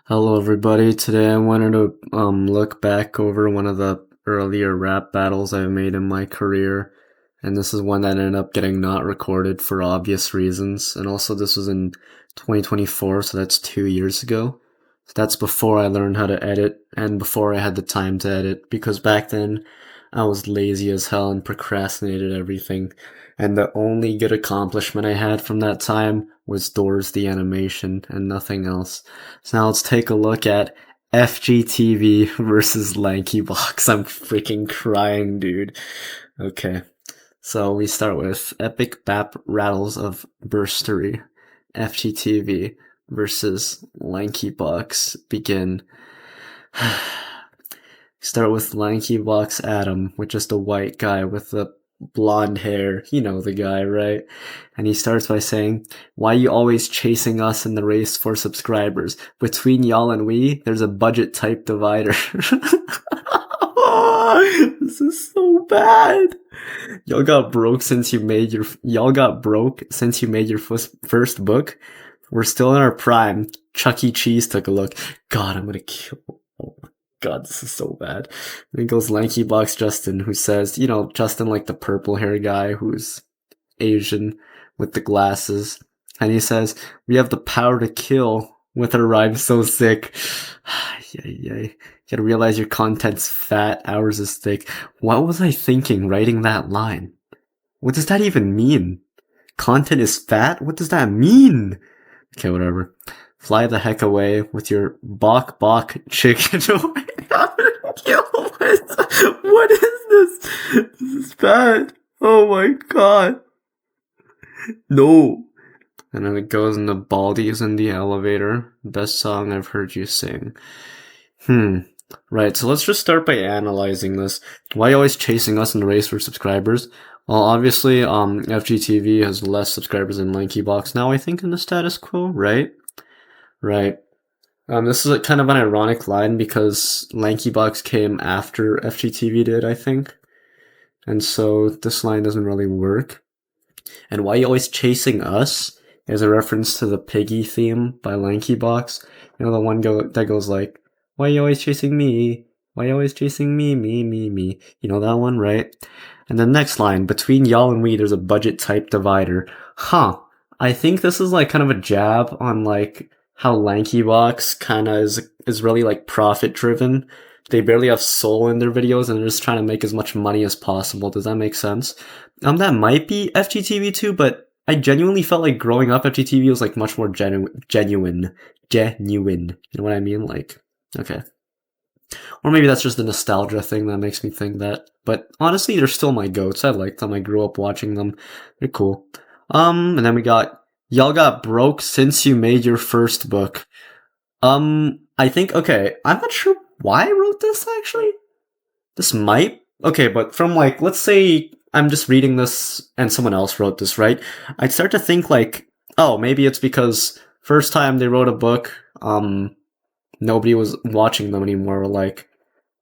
Hello everybody, today I wanted to look back over one of the earlier rap battles I've made in my career, and this is one that ended up getting not recorded for obvious reasons, and also this was in 2024, so that's 2 years ago. So that's before I learned how to edit, and before I had the time to edit, because back then I was lazy as hell and procrastinated everything, and the only good accomplishment I had from that time was Doors the animation, and nothing else. So now let's take a look at FGTEEV versus LankyBox. I'm freaking crying, dude. Okay, so we start with Epic Bap Rattles of Burstery. FGTEEV versus LankyBox. Begin. Start with LankyBox Adam, with just a white guy with the blonde hair. You know the guy, right? And he starts by saying, "Why you always chasing us in the race for subscribers? Between y'all and we, there's a budget type divider." This is so bad. Y'all got broke since you made your first book. We're still in our prime. Chuck E. Cheese took a look. God, I'm gonna kill. Oh my God, this is so bad. Then goes LankyBox Justin, who says, Justin, like the purple hair guy who's Asian with the glasses. And he says, "We have the power to kill with our rhyme so sick." You gotta realize your content's fat, ours is thick. What was I thinking writing that line? What does that even mean? Content is fat? What does that mean? Okay, whatever. Fly the heck away with your bok bok chicken. What is this? This is bad. Oh my God. No. And then it goes into Baldi's in the elevator. Best song I've heard you sing. Right, so let's just start by analyzing this. Why are you always chasing us in the race for subscribers? Well, obviously, FGTEEV has less subscribers than LankyBox now, I think, in the status quo, right? Right. This is kind of an ironic line because LankyBox came after FGTEEV did, I think. And so this line doesn't really work. And why are you always chasing us is a reference to the Piggy theme by LankyBox. You know, the one that goes like, "Why are you always chasing me? Why are you always chasing me, me, me, me?" You know that one, right? And the next line, "Between y'all and we, there's a budget type divider." I think this is like kind of a jab on like how LankyBox kind of is really like profit driven. They barely have soul in their videos and they're just trying to make as much money as possible. Does that make sense? That might be FGTEEV too, but I genuinely felt like growing up, FGTEEV was like much more genuine. You know what I mean? Like, okay. Or maybe that's just a nostalgia thing that makes me think that. But honestly, they're still my goats. I like them. I grew up watching them. They're cool. And then we got, "Y'all got broke since you made your first book." I think, okay, I'm not sure why I wrote this actually. This might, okay, but from like, let's say I'm just reading this and someone else wrote this, right? I'd start to think like, oh, maybe it's because first time they wrote a book, nobody was watching them anymore. Like,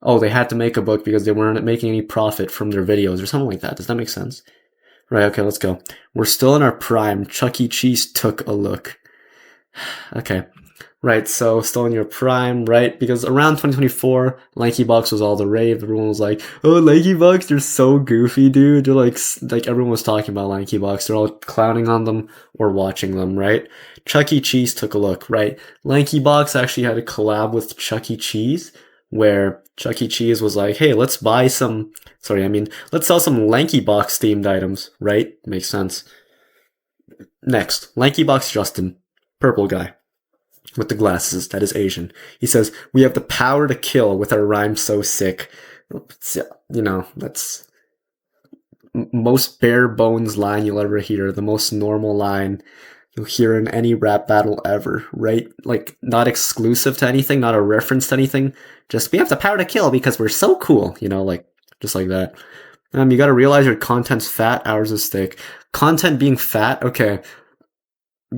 oh, they had to make a book because they weren't making any profit from their videos or something like that. Does that make sense? Right, okay, let's go. "We're still in our prime. Chuck E. Cheese took a look." Okay. Right, so still in your prime, right? Because around 2024, LankyBox was all the rave. Everyone was like, "Oh, LankyBox, they're so goofy, dude." They're like everyone was talking about LankyBox. They're all clowning on them or watching them, right? Chuck E. Cheese took a look, right? LankyBox actually had a collab with Chuck E. Cheese, where Chuck E. Cheese was like, "Hey, let's sell some LankyBox themed items," right? Makes sense. Next, LankyBox Justin, purple guy with the glasses that is Asian. He says, "We have the power to kill with our rhyme so sick." That's most bare bones line you'll ever hear, the most normal line you'll hear in any rap battle ever, right? Like, not exclusive to anything, not a reference to anything. Just, "We have the power to kill because we're so cool," like, just like that. You gotta realize your content's fat, ours is thick. Content being fat, okay.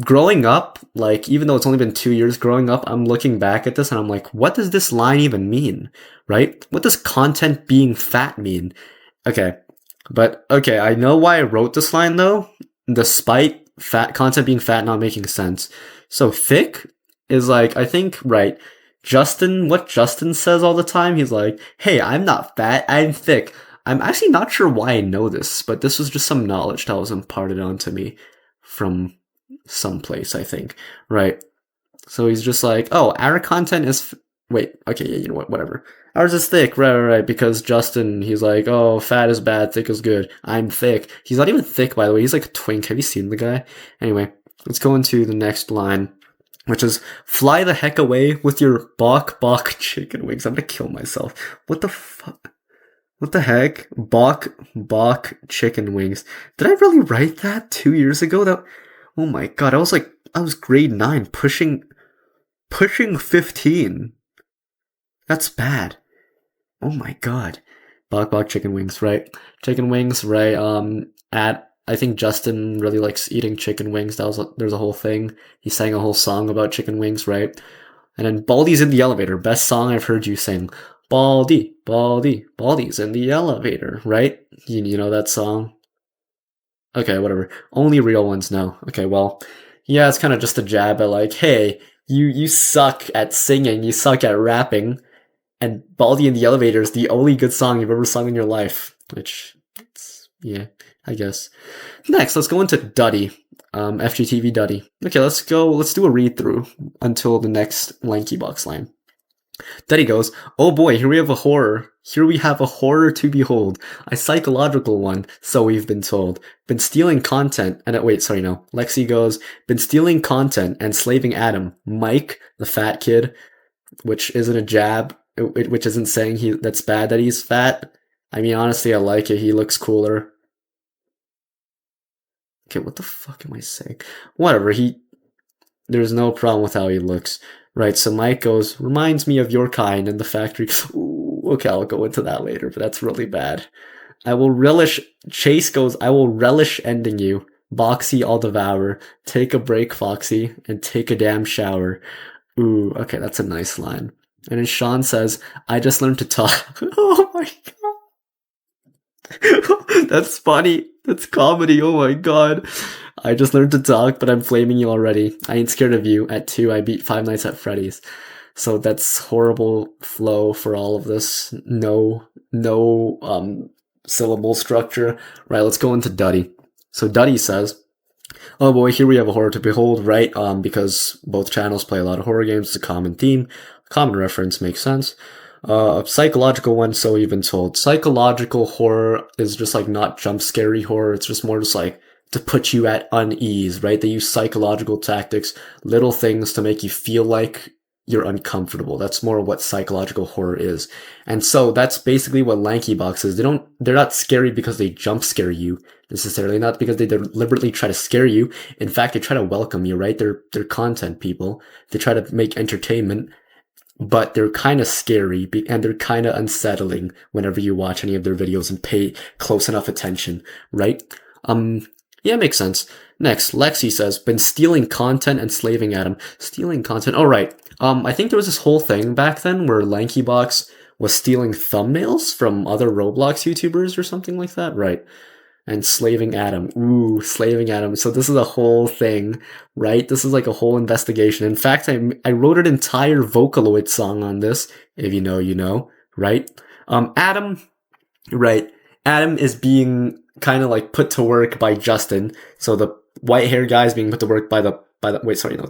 Growing up, like, even though it's only been 2 years growing up, I'm looking back at this and I'm like, what does this line even mean? Right? What does content being fat mean? Okay. But, okay, I know why I wrote this line though, despite content being fat not making sense. So thick is like, I think, right, what Justin says all the time, he's like, hey, I'm not fat, I'm thick. I'm actually not sure why I know this, but this was just some knowledge that was imparted onto me from someplace, I think, right? So he's just like, oh, our content is, wait, okay, yeah, you know what, whatever. Ours is thick, right, because Justin, he's like, oh, fat is bad, thick is good. I'm thick. He's not even thick, by the way, he's like a twink. Have you seen the guy? Anyway, let's go into the next line, which is, fly the heck away with your bok bok chicken wings. I'm gonna kill myself. What the fuck? What the heck? Bok chicken wings. Did I really write that 2 years ago? That, oh my god, I was grade 9, pushing 15. That's bad. Oh my god. Bok chicken wings, right? Chicken wings, right? I think Justin really likes eating chicken wings. There's a whole thing. He sang a whole song about chicken wings, right? And then Baldy's in the elevator. Best song I've heard you sing. Baldy's in the elevator, right? You know that song? Okay, whatever. Only real ones know. Okay, well, yeah, it's kind of just a jab at like, hey, you suck at singing, you suck at rapping, and Baldy in the Elevator is the only good song you've ever sung in your life. Which, yeah, I guess. Next, let's go into Duddy. FGTEEV Duddy. Okay, let's do a read through until the next LankyBox line. Duddy goes, oh boy, here we have a horror. Here we have a horror to behold. A psychological one, so we've been told. Been stealing content, and Lexi goes, been stealing content and slaving Adam. Mike, the fat kid, which isn't a jab, which isn't saying that's bad that he's fat. I mean, honestly, I like it. He looks cooler. Okay, what the fuck am I saying? Whatever, there's no problem with how he looks. Right, so Mike goes, reminds me of your kind in the factory. Ooh, okay, I'll go into that later, but that's really bad. Chase goes, I will relish ending you. Boxy, I'll devour. Take a break, Foxy, and take a damn shower. Ooh, okay, that's a nice line. And then Sean says, I just learned to talk. Oh my god. That's funny. That's comedy. Oh my god. I just learned to talk, but I'm flaming you already. I ain't scared of you. At 2, I beat Five Nights at Freddy's. So that's horrible flow for all of this. No syllable structure. Right, let's go into Duddy. So Duddy says, oh boy, here we have a horror to behold, right? Because both channels play a lot of horror games. It's a common theme. Common reference makes sense. A psychological one, so we've been told. Psychological horror is just like not jump scary horror. It's just more just like to put you at unease, right? They use psychological tactics, little things to make you feel like you're uncomfortable. That's more what psychological horror is. And so that's basically what LankyBox is. They're not scary because they jump scare you necessarily, not because they deliberately try to scare you. In fact, they try to welcome you, right? They're content people. They try to make entertainment, but they're kind of scary and they're kind of unsettling whenever you watch any of their videos and pay close enough attention, right? Yeah, makes sense. Next, Lexi says, been stealing content and slaving at him. Stealing content. Oh, right. I think there was this whole thing back then where LankyBox was stealing thumbnails from other Roblox YouTubers or something like that. Right. And slaving Adam. Ooh, slaving Adam. So this is a whole thing, right? This is like a whole investigation. In fact, I wrote an entire Vocaloid song on this. If you know, you know, right? Adam, right. Adam is being kind of like put to work by Justin. So the white hair guy is being put to work by the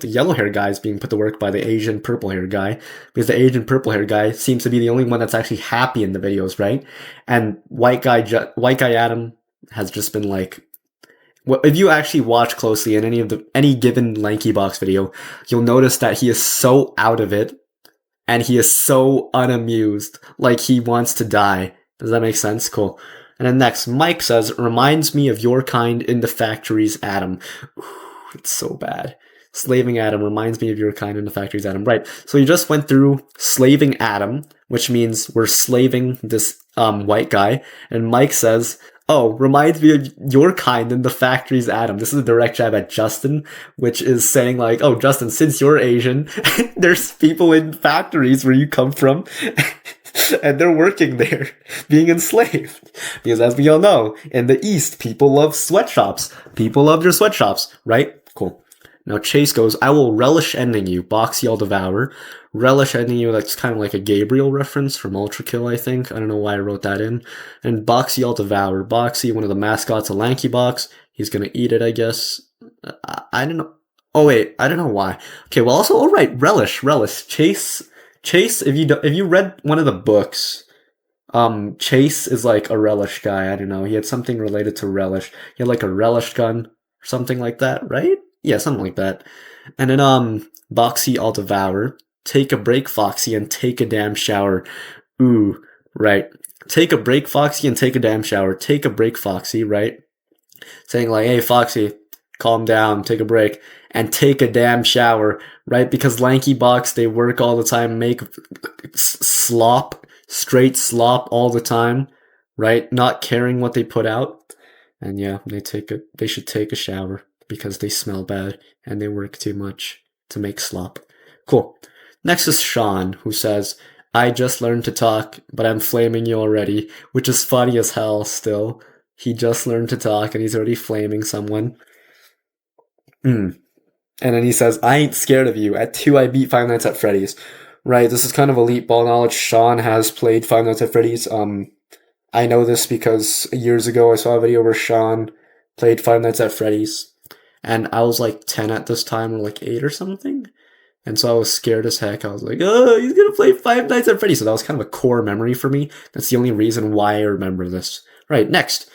yellow hair guy is being put to work by the Asian purple hair guy, because the Asian purple hair guy seems to be the only one that's actually happy in the videos, right? And white guy Adam has just been like, well, if you actually watch closely in any given LankyBox video, you'll notice that he is so out of it and he is so unamused, like he wants to die. Does that make sense? Cool. And then next, Mike says, reminds me of your kind in the factories, Adam. Ooh, it's so bad. Slaving Adam reminds me of your kind in the factories, Adam. Right. So you just went through slaving Adam, which means we're slaving this white guy. And Mike says, oh, reminds me of your kind in the factories, Adam. This is a direct jab at Justin, which is saying like, oh, Justin, since you're Asian, there's people in factories where you come from. And they're working there, being enslaved. Because as we all know, in the East, people love sweatshops. People love their sweatshops, right? Cool. Now Chase goes, I will relish ending you, Boxy I'll devour. Relish ending you, that's kind of like a Gabriel reference from Ultra Kill, I think. I don't know why I wrote that in. And Boxy I'll devour. Boxy, one of the mascots of LankyBox. He's gonna eat it, I guess. I don't know. Oh wait, I don't know why. Okay, well also, alright, relish. Chase, if you read one of the books, Chase is like a relish guy. I don't know. He had something related to relish. He had like a relish gun or something like that, right? Yeah, something like that. And then, Boxy I'll devour. Take a break, Foxy, and take a damn shower. Ooh, right. Take a break, Foxy, and take a damn shower. Take a break, Foxy, right? Saying like, hey, Foxy, calm down, take a break, and take a damn shower, right? Because LankyBox, they work all the time, make slop, straight slop all the time, right? Not caring what they put out. And yeah, they should take a shower because they smell bad and they work too much to make slop. Cool. Next is Sean, who says, I just learned to talk, but I'm flaming you already, which is funny as hell still. He just learned to talk and he's already flaming someone. And then he says, I ain't scared of you. At 2, I beat Five Nights at Freddy's. Right, this is kind of elite ball knowledge. Sean has played Five Nights at Freddy's. I know this because years ago I saw a video where Sean played Five Nights at Freddy's. And I was like 10 at this time, or like 8 or something. And so I was scared as heck. I was like, oh, he's gonna play Five Nights at Freddy's. So that was kind of a core memory for me. That's the only reason why I remember this. Right, next.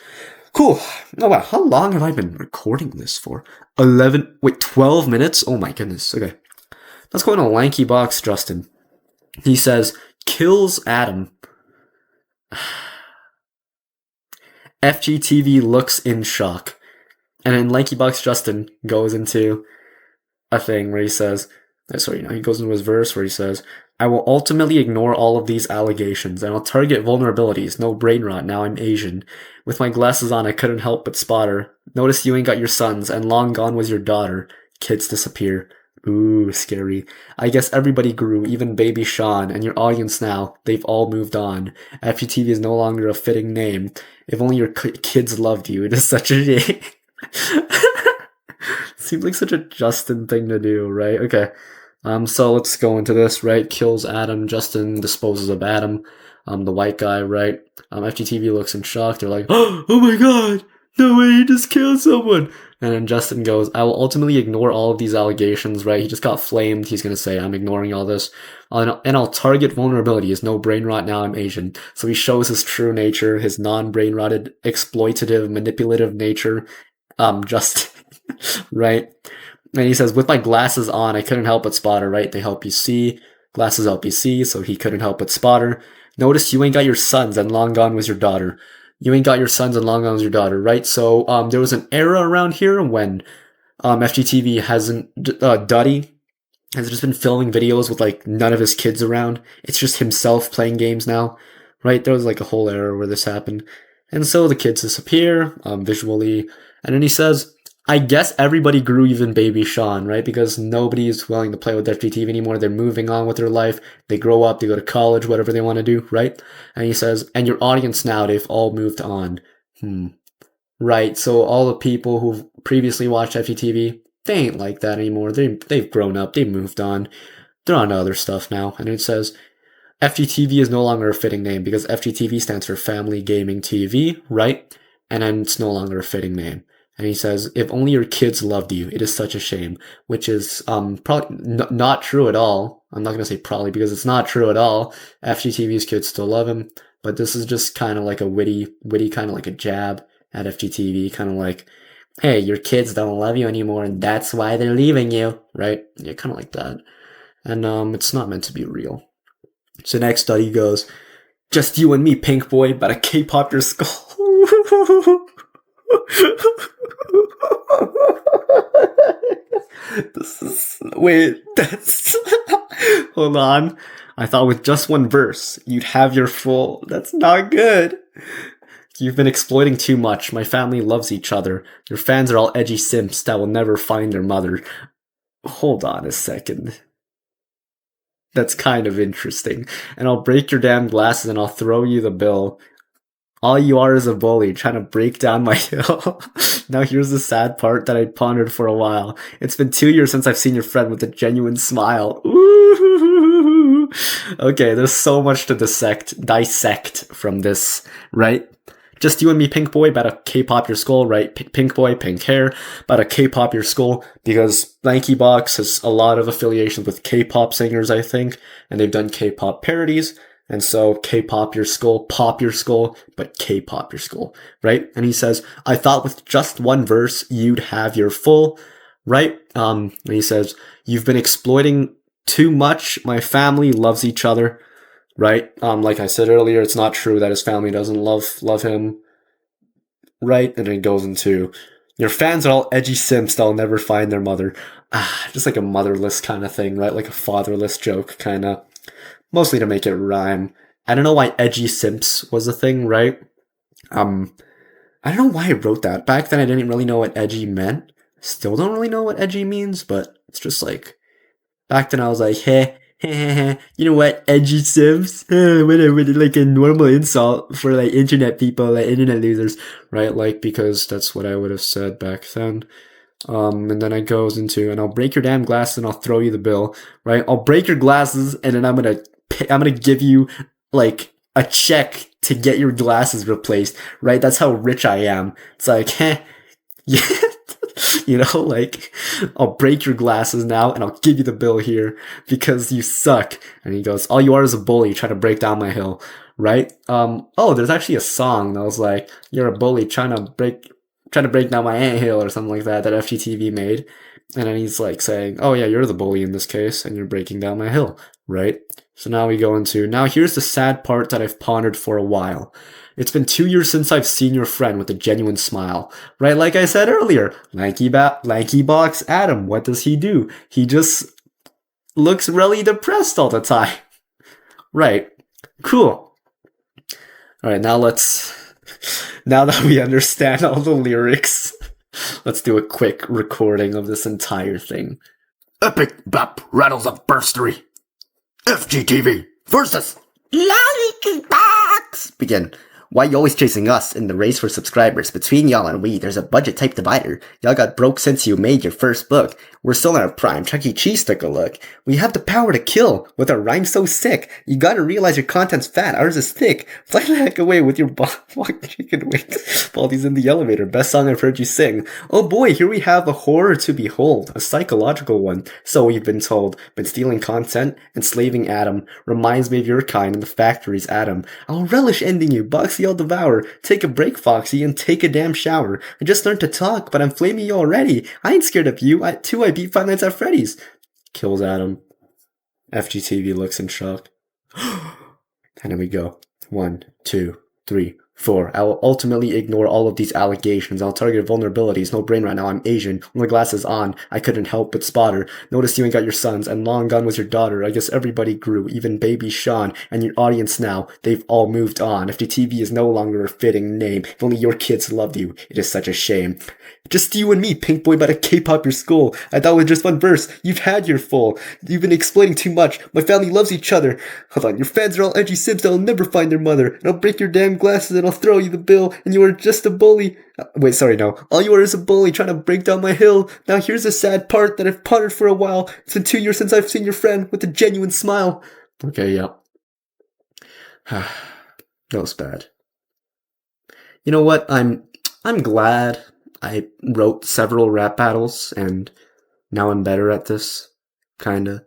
Cool. Oh wow, how long have I been recording this for? 12 minutes? Oh my goodness. Okay. Let's go into LankyBox Justin. He says, kills Adam. FGTEEV looks in shock. And then LankyBox Justin goes into a thing where he says, he goes into his verse where he says, I will ultimately ignore all of these allegations, and I'll target vulnerabilities. No brain rot, now I'm Asian. With my glasses on, I couldn't help but spot her. Notice you ain't got your sons, and long gone was your daughter. Kids disappear. Ooh, scary. I guess everybody grew, even baby Sean, and your audience now, they've all moved on. FGTEEV is no longer a fitting name. If only your kids loved you. It is such a shame. Seems like such a Justin thing to do, right? Okay. So let's go into this, right? Kills Adam. Justin disposes of Adam, the white guy, right? FGTEEV looks in shock. They're like, oh my god, no way, he just killed someone. And then Justin goes, I will ultimately ignore all of these allegations, right? He just got flamed. He's going to say, I'm ignoring all this. And I'll target vulnerabilities. No brain rot, now I'm Asian. So he shows his true nature, his non-brain rotted, exploitative, manipulative nature. Justin, right? And he says, with my glasses on, I couldn't help but spot her, right? They help you see. Glasses help you see, so he couldn't help but spot her. Notice you ain't got your sons, and long gone was your daughter. You ain't got your sons, and long gone was your daughter, right? So there was an era around here when FGTEEV hasn't, Duddy has just been filming videos with like none of his kids around. It's just himself playing games now, right? There was like a whole era where this happened. And so the kids disappear visually. And then he says, I guess everybody grew, even baby Sean, right? Because nobody's willing to play with FGTEEV anymore. They're moving on with their life. They grow up, they go to college, whatever they want to do, right? And he says, and your audience now, they've all moved on. Right, so all the people who've previously watched FGTEEV, they ain't like that anymore. They've grown up, they've moved on. They're on to other stuff now. And it says, FGTEEV is no longer a fitting name because FGTEEV stands for Family Gaming TV, right? And then it's no longer a fitting name. And he says, if only your kids loved you, it is such a shame, which is probably not true at all. I'm not going to say probably because it's not true at all. FGTEEV's kids still love him, but this is just kind of like a witty kind of like a jab at FGTEEV, kind of like, hey, your kids don't love you anymore and that's why they're leaving you, right? Yeah, kind of like that. And it's not meant to be real. So next Duddy goes, just you and me, pink boy, but I K-pop your skull. That's hold on. I thought with just one verse you'd have your full. That's not good. You've been exploiting too much. My family loves each other. Your fans are all edgy simps that will never find their mother. Hold on a second. That's kind of interesting. And I'll break your damn glasses and I'll throw you the bill. All you are is a bully trying to break down my hill. Now here's the sad part that I pondered for a while. It's been 2 years since I've seen your friend with a genuine smile. Ooh. Okay, there's so much to dissect from this, right? Just you and me, pink boy, about to K-pop your skull, right? Pink boy, pink hair, about to K-pop your skull, because LankyBox has a lot of affiliations with K-pop singers, I think, and they've done K-pop parodies. And so K-pop your skull, pop your skull, but K-pop your skull, right? And he says, I thought with just one verse, you'd have your full, right? And he says, you've been exploiting too much. My family loves each other, right? Like I said earlier, it's not true that his family doesn't love him, right? And then it goes into, your fans are all edgy simps that'll never find their mother. Just like a motherless kind of thing, right? Like a fatherless joke, kind of. Mostly to make it rhyme. I don't know why edgy simps was a thing, right? I don't know why I wrote that. Back then I didn't really know what edgy meant. Still don't really know what edgy means, but it's just like, back then I was like, hey, you know what, edgy simps? Whatever, like a normal insult for like internet people, like internet losers, right? Like, because that's what I would have said back then. And then it goes into, and I'll break your damn glasses and I'll throw you the bill, right? I'll break your glasses and then I'm gonna give you like a check to get your glasses replaced, right? That's how rich I am. It's like, yeah, you know, like, I'll break your glasses now and I'll give you the bill here because you suck. And he goes, all you are is a bully trying to break down my hill, right? Oh, there's actually a song that was like, you're a bully trying to break down my anthill or something like that FGTEEV made. And then he's like saying, oh yeah, you're the bully in this case and you're breaking down my hill, right? So now we go into, now here's the sad part that I've pondered for a while. It's been 2 years since I've seen your friend with a genuine smile, right? Like I said earlier, LankyBox Adam, what does he do? He just looks really depressed all the time. Right. Cool. All right, now that we understand all the lyrics, let's do a quick recording of this entire thing. Epic bap rattles of burstery. FGTEEV versus LankyBox. Begin. Why you always chasing us in the race for subscribers? Between y'all and we, there's a budget type divider. Y'all got broke since you made your first book. We're still in our prime. Chuck E. Cheese took a look. We have the power to kill with our rhyme so sick. You gotta realize your content's fat, ours is thick. Fly the heck away with your chicken wings. Baldy's in the elevator. Best song I've heard you sing. Oh boy, here we have a horror to behold. A psychological one. So we've been told. Been stealing content, enslaving Adam. Reminds me of your kind in the factory's Adam. I'll relish ending you. Boxy I'll devour. Take a break, Foxy, and take a damn shower. I just learned to talk, but I'm flaming you already. I ain't scared of you. I beat Five Nights at Freddy's. Kills Adam. FGTEEV looks in shock. And then we go. 1, 2, 3, 4. I will ultimately ignore all of these allegations. I'll target vulnerabilities. No brain right now. I'm Asian. When the glasses on, I couldn't help but spot her. Notice you ain't got your sons, and long gone was your daughter. I guess everybody grew, even baby Sean. And your audience now, they've all moved on. FGTEEV is no longer a fitting name. If only your kids loved you. It is such a shame. Just you and me, pink boy, about to K-pop your skull. I thought with just one verse, you've had your full. You've been exploiting too much. My family loves each other. Hold on, your fans are all edgy simps that'll never find their mother. And I'll break your damn glasses and I'll throw you the bill. And you are just a bully. Wait, sorry, no. All you are is a bully trying to break down my hill. Now here's the sad part that I've pondered for a while. It's been 2 years since I've seen your friend with a genuine smile. Okay, yeah. That was bad. You know what? I'm glad I wrote several rap battles, and now I'm better at this. Kinda.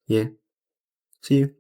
Yeah. See you.